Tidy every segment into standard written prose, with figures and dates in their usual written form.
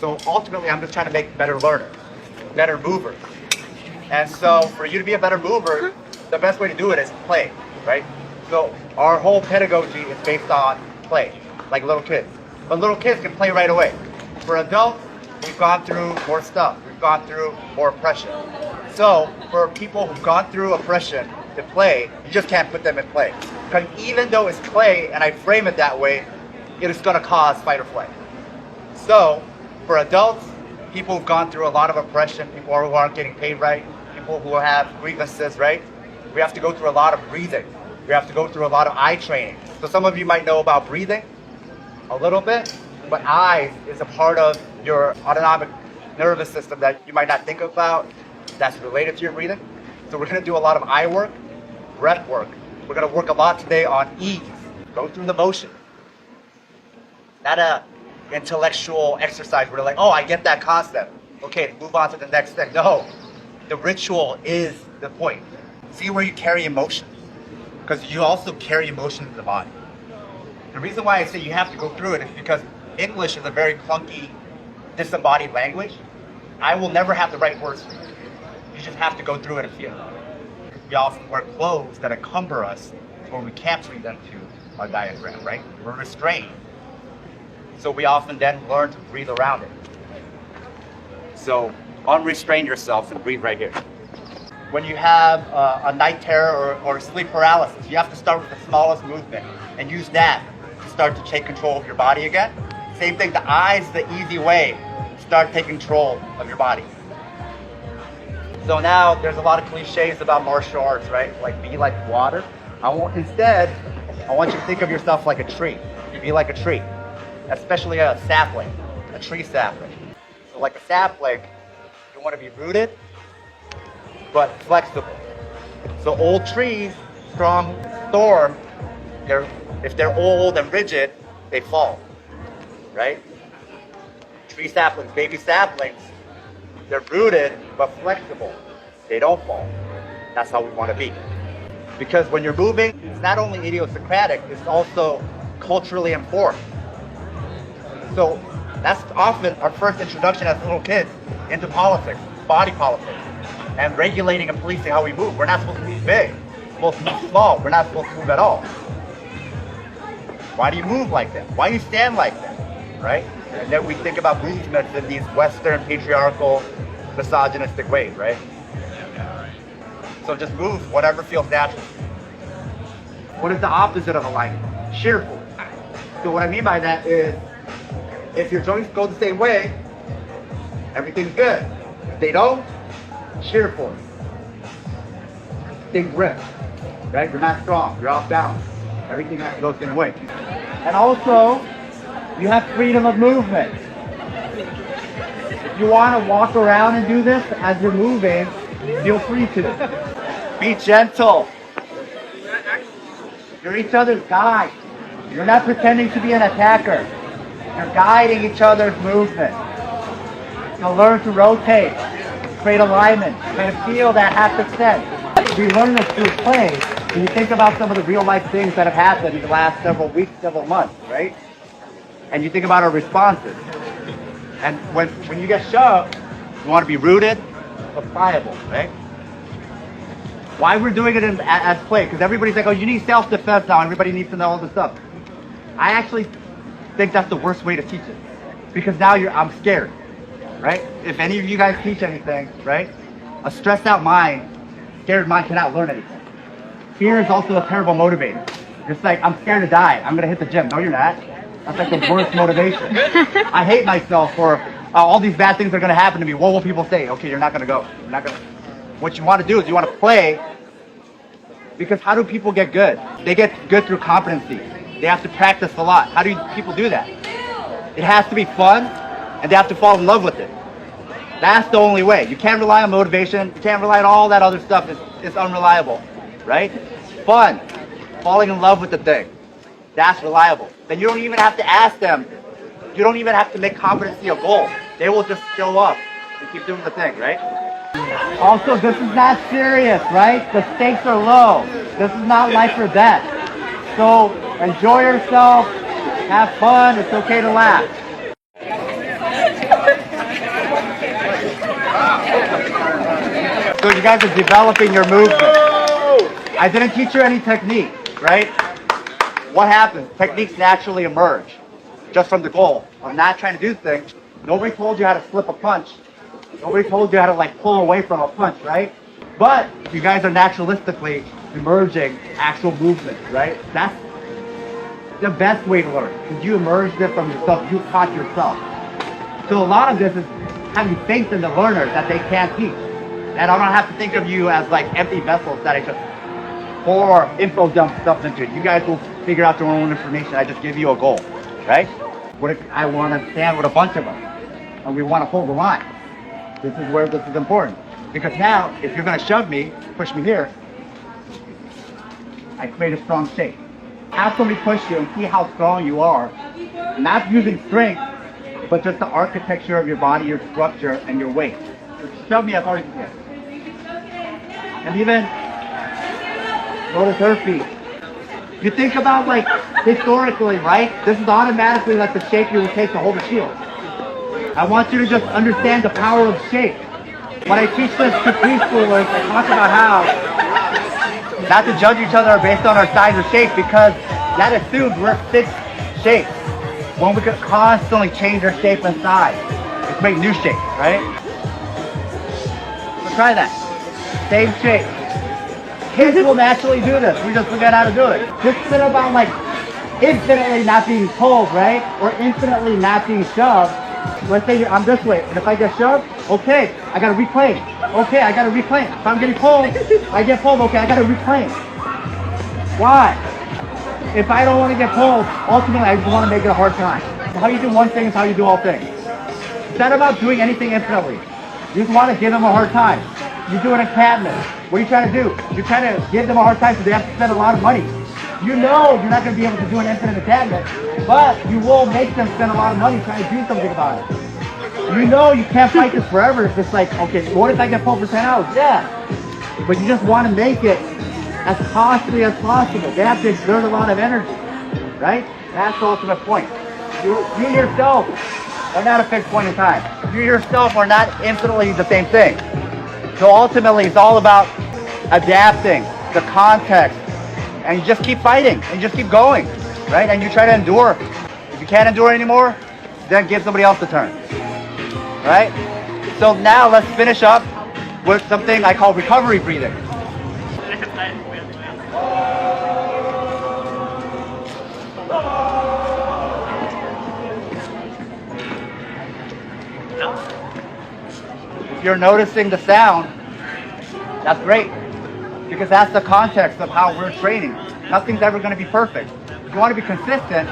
So ultimately, I'm just trying to make better learners, better movers. And so for you to be a better mover, the best way to do it is play, right? So our whole pedagogy is based on play, like little kids. But little kids can play right away. For adults, we've gone through more stuff. We've gone through more oppression. So for people who've gone through oppression to play, you just can't put them in play. Because even though it's play, and I frame it that way, it is going to cause fight or flight. So for adults, people who've gone through a lot of oppression, people who aren't getting paid right, people who have grievances, right? We have to go through a lot of breathing. We have to go through a lot of eye training. So some of you might know about breathing a little bit, but eyes is a part of your autonomic nervous system that you might not think about that's related to your breathing. So we're going to do a lot of eye work, breath work. We're going to work a lot today on ease. Go through the motion. Not a intellectual exercise where you're like, oh, I get that concept. Okay, move on to the next thing. No, the ritual is the point. See where you carry emotion, because you also carry emotion in the body. The reason why I say you have to go through it is because English is a very clunky, disembodied language. I will never have the right words for you. You just have to go through it and feel it. We often wear clothes that encumber us where we can't breathe into our diaphragm, right? We're restrained. So we often then learn to breathe around it. So unrestrain yourself and breathe right here. When you have a night terror or sleep paralysis, you have to start with the smallest movement and use that to start to take control of your body again. Same thing, the eyes, the easy way to start taking control of your body. So now there's a lot of cliches about martial arts, right? Like be like water. Instead, I want you to think of yourself like a tree. Be like a tree, especially a sapling, a tree sapling. So like a sapling, you want to be rooted, but flexible. So old trees, strong storm, if they're old and rigid, they fall, right? Tree saplings, baby saplings, they're rooted but flexible. They don't fall. That's how we want to be. Because when you're moving, it's not only idiosyncratic, it's also culturally informed. So that's often our first introduction as little kids into politics, body politics, and regulating and policing how we move. We're not supposed to be big. We're supposed to be small. We're not supposed to move at all. Why do you move like that? Why do you stand like that? Right? And then we think about movements in these Western patriarchal, misogynistic ways, right? So just move whatever feels natural. What is the opposite of alignment? Cheerful. So what I mean by that is, if your joints go the same way, everything's good. If they don't, cheerful. Things rip, right? You're not strong, you're off balance. Everything has to go the same way. And also, you have freedom of movement. If you want to walk around and do this as you're moving, feel free to. Be gentle. You're each other's guide. You're not pretending to be an attacker. You're guiding each other's movement. You'll learn to rotate, create alignment, create a feel that haptic sense. We learn this through play. When you think about some of the real life things that have happened in the last several weeks, several months, right? And you think about our responses. And when you get shoved, you want to be rooted but pliable, right? Why we're doing it as play? Because everybody's like, oh, you need self-defense now. Everybody needs to know all this stuff. I actually think that's the worst way to teach it. Because now I'm scared, right? If any of you guys teach anything, right? A stressed out mind, scared mind cannot learn anything. Fear is also a terrible motivator. It's like, I'm scared to die. I'm going to hit the gym. No, you're not. That's like the worst motivation. I hate myself for all these bad things are going to happen to me. What will people say? Okay, you're not going to go. You're not going to. What you want to do is you want to play, because how do people get good? They get good through competency. They have to practice a lot. How do people do that? It has to be fun, and they have to fall in love with it. That's the only way. You can't rely on motivation. You can't rely on all that other stuff. It's unreliable, right? Fun, falling in love with the thing. That's reliable. Then you don't even have to ask them. You don't even have to make competency a goal. They will just show up and keep doing the thing, right? Also, this is not serious, right? The stakes are low. This is not life or death. So enjoy yourself, have fun, it's okay to laugh. So you guys are developing your movement. I didn't teach you any technique, right? What happens? Techniques naturally emerge just from the goal of not trying to do things. Nobody told you how to slip a punch. Nobody told you how to like pull away from a punch, right? But you guys are naturalistically emerging actual movement, right? That's the best way to learn, because you emerged it from yourself, you taught yourself. So a lot of this is having faith in the learner that they can't teach. And I don't have to think of you as like empty vessels that I just pour info dump stuff into. You guys will figure out your own information. I just give you a goal, right? What if I want to stand with a bunch of them and we want to hold the line? This is where this is important. Because now, if you're going to shove me, push me here, I create a strong shape. Have somebody push you and see how strong you are. Not using strength, but just the architecture of your body, your structure, and your weight. So shove me as hard as you can. And even notice her feet. You think about like historically, right? This is automatically like the shape you would take to hold a shield. I want you to just understand the power of shape. When I teach this to preschoolers, I talk about how not to judge each other based on our size or shape, because that assumes we're fixed shapes. When we could constantly change our shape and size, it's make new shapes, right? So try that. Same shape. Kids will naturally do this. We just forget how to do it. This isn't about like infinitely not being pulled, right? Or infinitely not being shoved. Let's say I'm this way, and if I get shoved, okay, I gotta reclaim. Okay, I gotta reclaim. If I'm getting pulled, I get pulled, okay, I gotta reclaim. Why? If I don't want to get pulled, ultimately I just want to make it a hard time. So how you do one thing is how you do all things. It's not about doing anything infinitely. You just want to give them a hard time. You do an encampment. What are you trying to do? You're trying to give them a hard time so they have to spend a lot of money. You know you're not going to be able to do an infinite encampment, but you will make them spend a lot of money trying to do something about it. You know you can't fight this forever. It's just like, okay, what if I get pulled for 10 hours? Yeah. But you just want to make it as costly as possible. They have to exert a lot of energy, right? That's the ultimate point. You yourself are not a fixed point in time. You yourself are not infinitely the same thing. So ultimately, it's all about adapting the context, and you just keep fighting, and you just keep going, right? And you try to endure. If you can't endure anymore, then give somebody else the turn, right? So now let's finish up with something I call recovery breathing. If you're noticing the sound, that's great, because that's the context of how we're training. Nothing's ever going to be perfect. If you want to be consistent,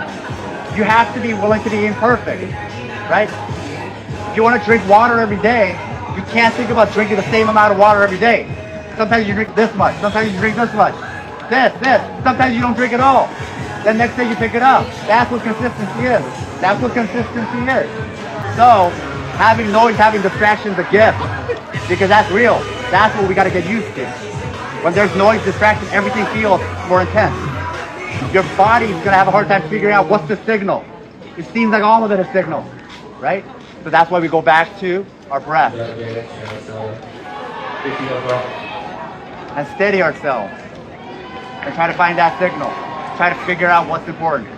you have to be willing to be imperfect, right? If you want to drink water every day, you can't think about drinking the same amount of water every day. Sometimes you drink this much, sometimes you drink this much, this, sometimes you don't drink at all. Then next day you pick it up. That's what consistency is. That's what consistency is. So, having noise, having distractions is a gift, because that's real. That's what we got to get used to. When there's noise, distraction, everything feels more intense. Your body's going to have a hard time figuring out what's the signal. It seems like all of it is signal, right? So that's why we go back to our breath. And steady ourselves. And try to find that signal. Try to figure out what's important.